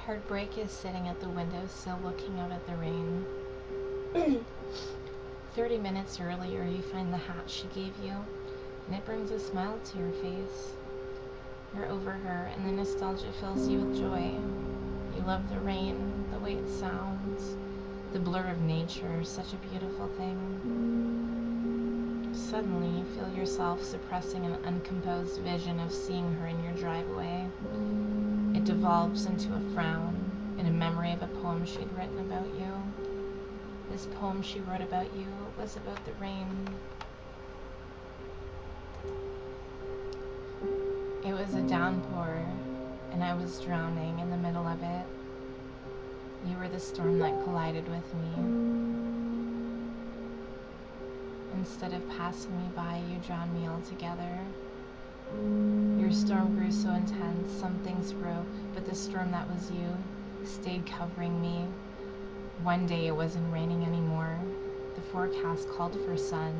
Heartbreak is sitting at the windowsill looking out at the rain. 30 minutes earlier, you find the hat she gave you, and it brings a smile to your face. You're over her, and the nostalgia fills you with joy. You love the rain, the way it sounds, the blur of nature, such a beautiful thing. Suddenly, you feel yourself suppressing an uncomposed vision of seeing her in your driveway. It devolves into a frown, in a memory of a poem she'd written about you. This poem she wrote about you was about the rain. It was a downpour, and I was drowning in the middle of it. You were the storm that collided with me. Instead of passing me by, you drowned me altogether. Your storm grew so intense, some things broke, but the storm that was you stayed covering me. One day it wasn't raining anymore. The forecast called for sun.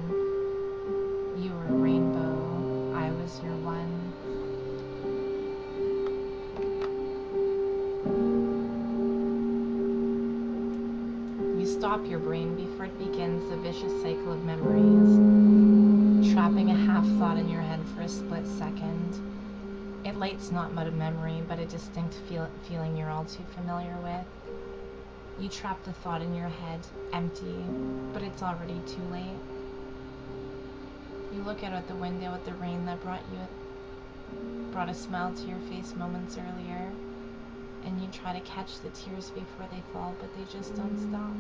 You were a rainbow, I was your one. You stop your brain before it begins the vicious cycle of memories, trapping a half thought in your head for a split second. It lights not but a memory, but a distinct feeling you're all too familiar with. You trap the thought in your head, empty, but it's already too late. You look out at the window at the rain that brought a smile to your face moments earlier, and you try to catch the tears before they fall, but they just don't stop.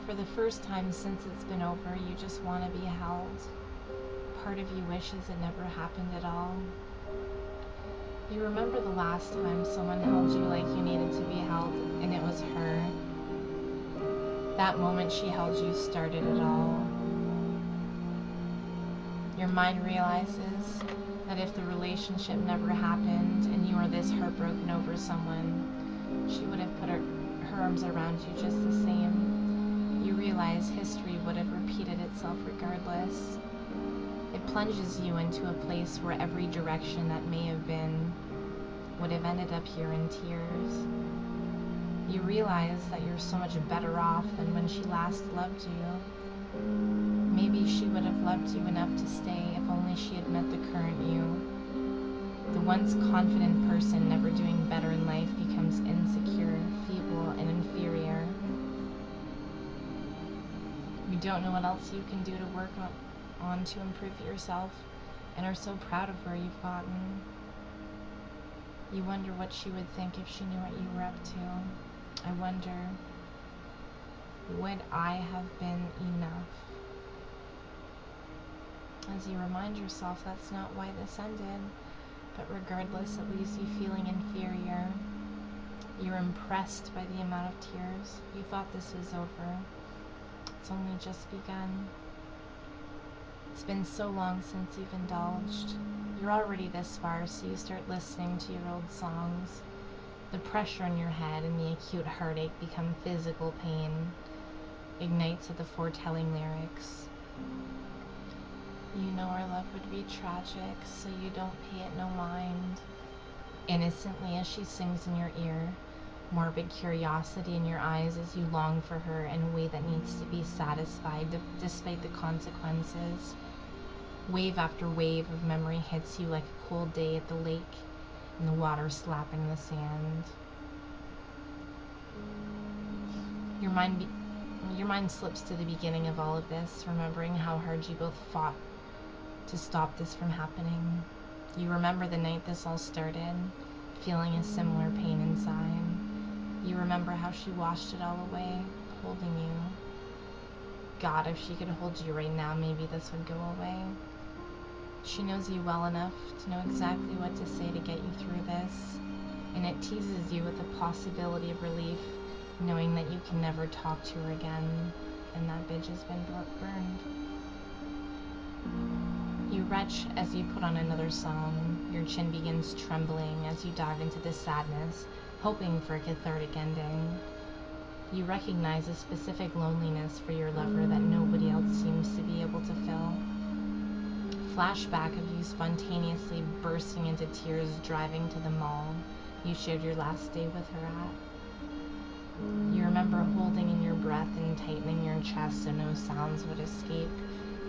For the first time since it's been over, you just want to be held. Part of you wishes it never happened at all. You remember the last time someone held you like you needed to be held, and it was her. That moment she held you started it all. Your mind realizes that if the relationship never happened and you were this heartbroken over someone, she would have put her arms around you just the same. You realize history would have repeated itself regardless. It plunges you into a place where every direction that may have been would have ended up here in tears. You realize that you're so much better off than when she last loved you. Maybe she would have loved you enough to stay if only she had met the current you. The once confident person never doing better in life becomes insecure, feeble, and inferior. You don't know what else you can do to work on to improve yourself, and are so proud of where you've gotten. You wonder what she would think if she knew what you were up to. I wonder, would I have been enough? As you remind yourself that's not why this ended, but regardless, it leaves you feeling inferior. You're impressed by the amount of tears. You thought this was over. It's only just begun. It's been so long since you've indulged. You're already this far, so you start listening to your old songs. The pressure in your head and the acute heartache become physical pain, ignites at the foretelling lyrics. You know our love would be tragic, so you don't pay it no mind. Innocently as she sings in your ear, morbid curiosity in your eyes as you long for her in a way that needs to be satisfied despite the consequences. Wave after wave of memory hits you like a cold day at the lake, and the water slapping the sand. Your mind slips to the beginning of all of this, remembering how hard you both fought to stop this from happening. You remember the night this all started, feeling a similar pain inside. You remember how she washed it all away, holding you. God, if she could hold you right now, maybe this would go away. She knows you well enough to know exactly what to say to get you through this, and it teases you with the possibility of relief, knowing that you can never talk to her again, and that bitch has been burned. You retch as you put on another song. Your chin begins trembling as you dive into the sadness, hoping for a cathartic ending. You recognize a specific loneliness for your lover that nobody else seems to be able to fill. Flashback of you spontaneously bursting into tears driving to the mall, you shared your last day with her at. You remember holding in your breath and tightening your chest so no sounds would escape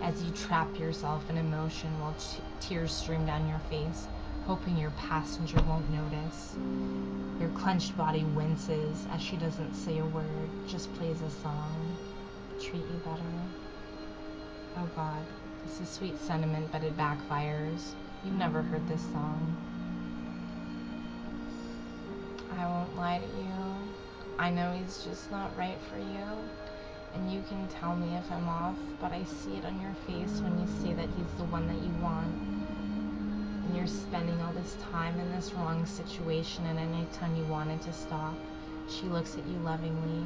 as you trap yourself in emotion while tears stream down your face, hoping your passenger won't notice. Your clenched body winces as she doesn't say a word, just plays a song. Treat you better. Oh God, this is sweet sentiment, but it backfires. You've never heard this song. I won't lie to you. I know he's just not right for you, and you can tell me if I'm off, but I see it on your face when you say that he's the one that you want. And you're spending all this time in this wrong situation, and anytime you wanted to stop, she looks at you lovingly,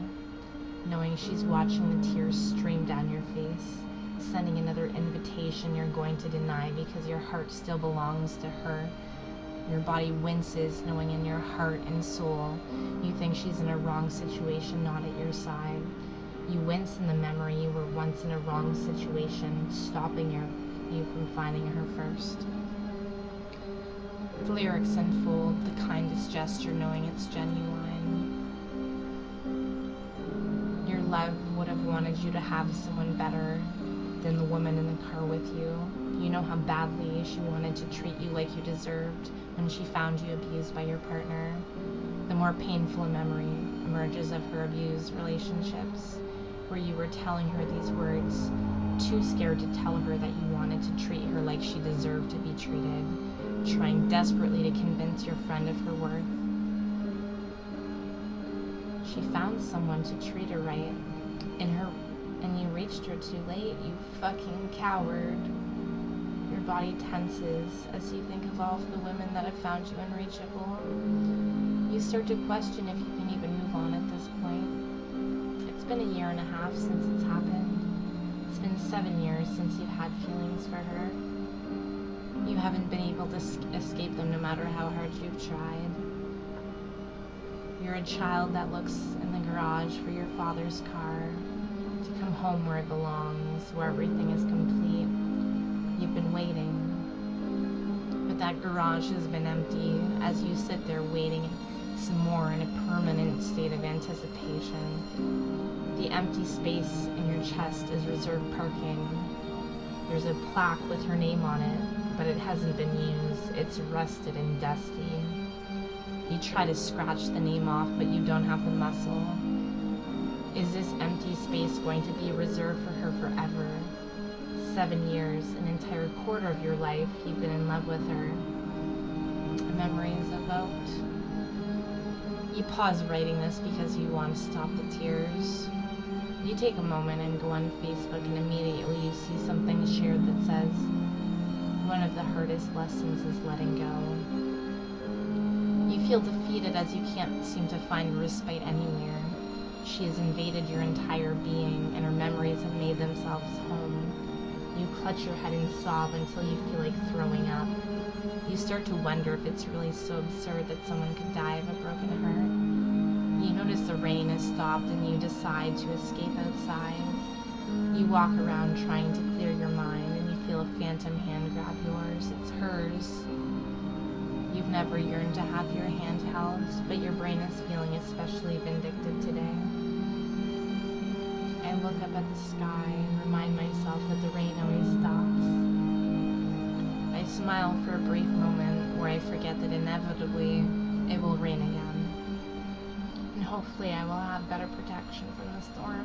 knowing she's watching the tears stream down your face, sending another invitation you're going to deny because your heart still belongs to her. Your body winces, knowing in your heart and soul you think she's in a wrong situation, not at your side. You wince in the memory you were once in a wrong situation, stopping you from finding her first. The lyrics unfold, the kindest gesture, knowing it's genuine. Your love would have wanted you to have someone better than the woman in the car with you. You know how badly she wanted to treat you like you deserved when she found you abused by your partner. The more painful a memory emerges of her abused relationships, where you were telling her these words, too scared to tell her that you wanted to treat her like she deserved to be treated, trying desperately to convince your friend of her worth. She found someone to treat her right, and you reached her too late, you fucking coward. Your body tenses as you think of all of the women that have found you unreachable. You start to question if you can even move on at this point. It's been 1.5 years since it's happened. It's been 7 years since you've had feelings for her. You haven't been able to escape them no matter how hard you've tried. You're a child that looks in the garage for your father's car to come home where it belongs, where everything is complete. You've been waiting, but that garage has been empty as you sit there waiting some more in a permanent state of anticipation. The empty space in your chest is reserved parking. There's a plaque with her name on it, but it hasn't been used. It's rusted and dusty. You try to scratch the name off, but you don't have the muscle. Is this empty space going to be reserved for her forever? 7 years, an entire quarter of your life, you've been in love with her. A memory is evoked. You pause writing this because you want to stop the tears. You take a moment and go on Facebook, and immediately you see something shared that says, one of the hardest lessons is letting go. You feel defeated as you can't seem to find respite anywhere. She has invaded your entire being, and her memories have made themselves home. You clutch your head and sob until you feel like throwing up. You start to wonder if it's really so absurd that someone could die of a broken heart. You notice the rain has stopped and you decide to escape outside. You walk around trying to clear your mind, and you feel a phantom hand grab yours. It's hers. You've never yearned to have your hand held, but your brain is feeling especially vindictive today. I look up at the sky and remind myself that the rain always stops. I smile for a brief moment where I forget that inevitably it will rain again. And hopefully I will have better protection from the storm.